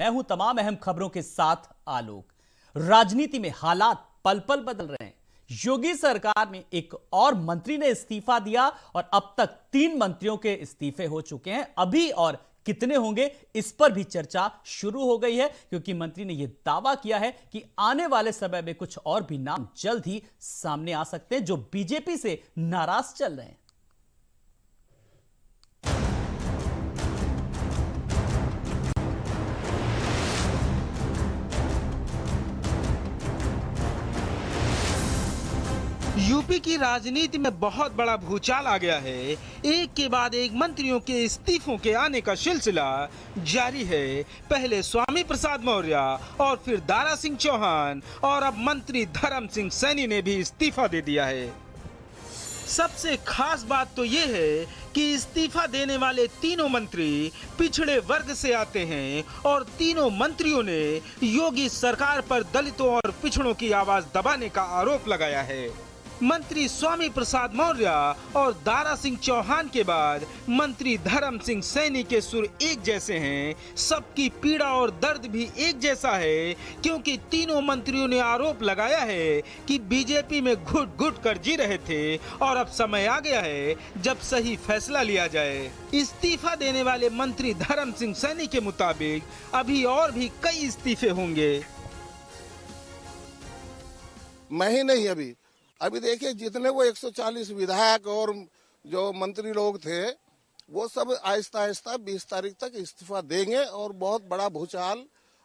मैं हूं तमाम अहम खबरों के साथ आलोक। राजनीति में हालात पल पल बदल रहे हैं। योगी सरकार में एक और मंत्री ने इस्तीफा दिया और अब तक 3 मंत्रियों के इस्तीफे हो चुके हैं। अभी और कितने होंगे इस पर भी चर्चा शुरू हो गई है, क्योंकि मंत्री ने यह दावा किया है कि आने वाले समय में कुछ और भी नाम जल्द ही सामने आ सकते हैं जो बीजेपी से नाराज चल रहे हैं। यूपी की राजनीति में बहुत बड़ा भूचाल आ गया है। एक के बाद एक मंत्रियों के इस्तीफों के आने का सिलसिला जारी है। पहले स्वामी प्रसाद मौर्य और फिर दारा सिंह चौहान और अब मंत्री धर्म सिंह सैनी ने भी इस्तीफा दे दिया है। सबसे खास बात तो ये है कि इस्तीफा देने वाले तीनों मंत्री पिछड़े वर्ग से आते हैं और तीनों मंत्रियों ने योगी सरकार पर दलितों और पिछड़ों की आवाज दबाने का आरोप लगाया है। मंत्री स्वामी प्रसाद मौर्य और दारा सिंह चौहान के बाद मंत्री धर्म सिंह सैनी के सुर एक जैसे हैं। सबकी पीड़ा और दर्द भी एक जैसा है, क्योंकि तीनों मंत्रियों ने आरोप लगाया है कि बीजेपी में घुट घुट कर जी रहे थे और अब समय आ गया है जब सही फैसला लिया जाए। इस्तीफा देने वाले मंत्री धर्म सिंह सैनी के मुताबिक अभी और भी कई इस्तीफे होंगे। मैं ही नहीं, अभी देखिए जितने वो 140 विधायक और जो मंत्री लोग थे वो सब आहिस्ता आहिस्ता 20 तारीख तक इस्तीफा देंगे और बहुत बड़ा भूचाल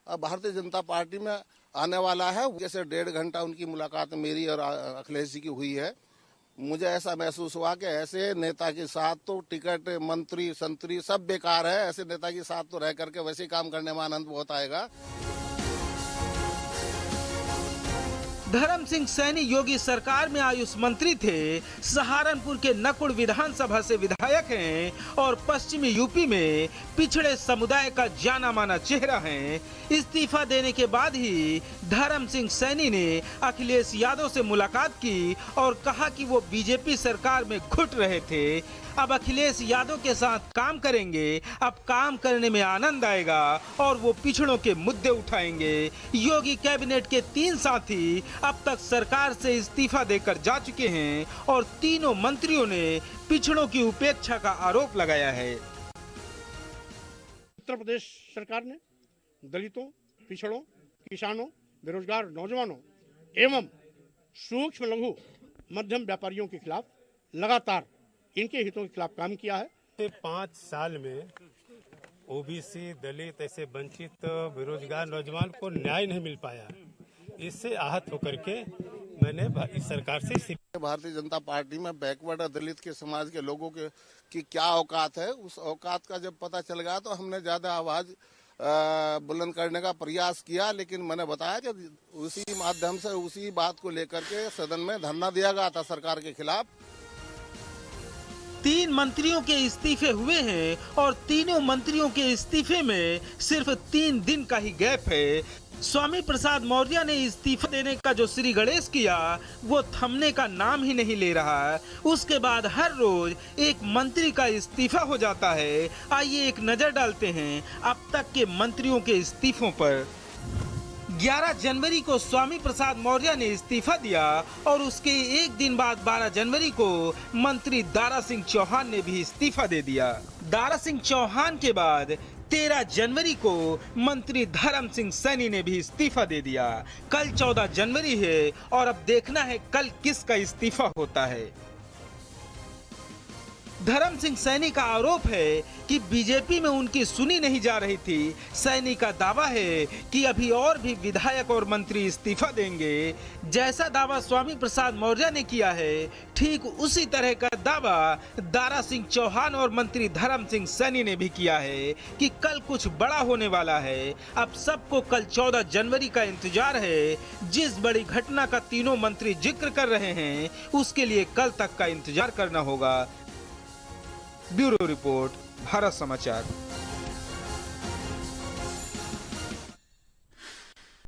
भारतीय जनता पार्टी में आने वाला है। जैसे 1.5 घंटा उनकी मुलाकात मेरी और अखिलेश जी की हुई है, मुझे ऐसा महसूस हुआ कि ऐसे नेता के साथ तो टिकट मंत्री संतरी सब बेकार है। ऐसे नेता के साथ तो रह करके वैसे ही काम करने में आनंद बहुत आएगा। धर्म सिंह सैनी योगी सरकार में आयुष मंत्री थे, सहारनपुर के नकुड़ विधानसभा से विधायक हैं और पश्चिमी यूपी में पिछड़े समुदाय का जाना माना चेहरा हैं। इस्तीफा देने के बाद ही धर्म सिंह सैनी ने अखिलेश यादव से मुलाकात की और कहा कि वो बीजेपी सरकार में घुट रहे थे, अब अखिलेश यादव के साथ काम करेंगे, अब काम करने में आनंद आएगा और वो पिछड़ों के मुद्दे उठाएंगे। योगी कैबिनेट के 3 साथी अब तक सरकार से इस्तीफा देकर जा चुके हैं और तीनों मंत्रियों ने पिछड़ों की उपेक्षा का आरोप लगाया है। उत्तर प्रदेश सरकार ने दलितों, पिछड़ों, किसानों, बेरोजगार नौजवानों एवं सूक्ष्म लघु मध्यम व्यापारियों के खिलाफ लगातार इनके हितों के खिलाफ काम किया है। 5 साल में ओबीसी, दलित, ऐसे वंचित बेरोजगार नौजवान को न्याय नहीं मिल पाया। इससे आहत होकर के मैंने इस सरकार से भारतीय जनता पार्टी में बैकवर्ड दलित के समाज के लोगों के की क्या औकात है, उस औकात का जब पता चल गया तो हमने ज्यादा आवाज बुलंद करने का प्रयास किया। लेकिन मैंने बताया कि उसी माध्यम से उसी बात को लेकर के सदन में धरना दिया गया था सरकार के खिलाफ। 3 मंत्रियों के इस्तीफे हुए हैं और तीनों मंत्रियों के इस्तीफे में सिर्फ 3 दिन का ही गैप है। स्वामी प्रसाद मौर्य ने इस्तीफा देने का जो श्री गणेश किया वो थमने का नाम ही नहीं ले रहा। उसके बाद हर रोज एक मंत्री का इस्तीफा हो जाता है। आइए एक नजर डालते हैं अब तक के मंत्रियों के इस्तीफों पर। 11 जनवरी को स्वामी प्रसाद मौर्य ने इस्तीफा दिया और उसके एक दिन बाद 12 जनवरी को मंत्री दारा सिंह चौहान ने भी इस्तीफा दे दिया। दारा सिंह चौहान के बाद 13 जनवरी को मंत्री धर्म सिंह सैनी ने भी इस्तीफा दे दिया। कल 14 जनवरी है और अब देखना है कल किसका इस्तीफा होता है। धर्म सिंह सैनी का आरोप है कि बीजेपी में उनकी सुनी नहीं जा रही थी। सैनी का दावा है कि अभी और भी विधायक और मंत्री इस्तीफा देंगे। जैसा दावा स्वामी प्रसाद मौर्य ने किया है, ठीक उसी तरह का दावा दारा सिंह चौहान और मंत्री धर्म सिंह सैनी ने भी किया है कि कल कुछ बड़ा होने वाला है। अब सबको कल 14 जनवरी का इंतजार है। जिस बड़ी घटना का तीनों मंत्री जिक्र कर रहे हैं उसके लिए कल तक का इंतजार करना होगा। ब्यूरो रिपोर्ट, भारत समाचार।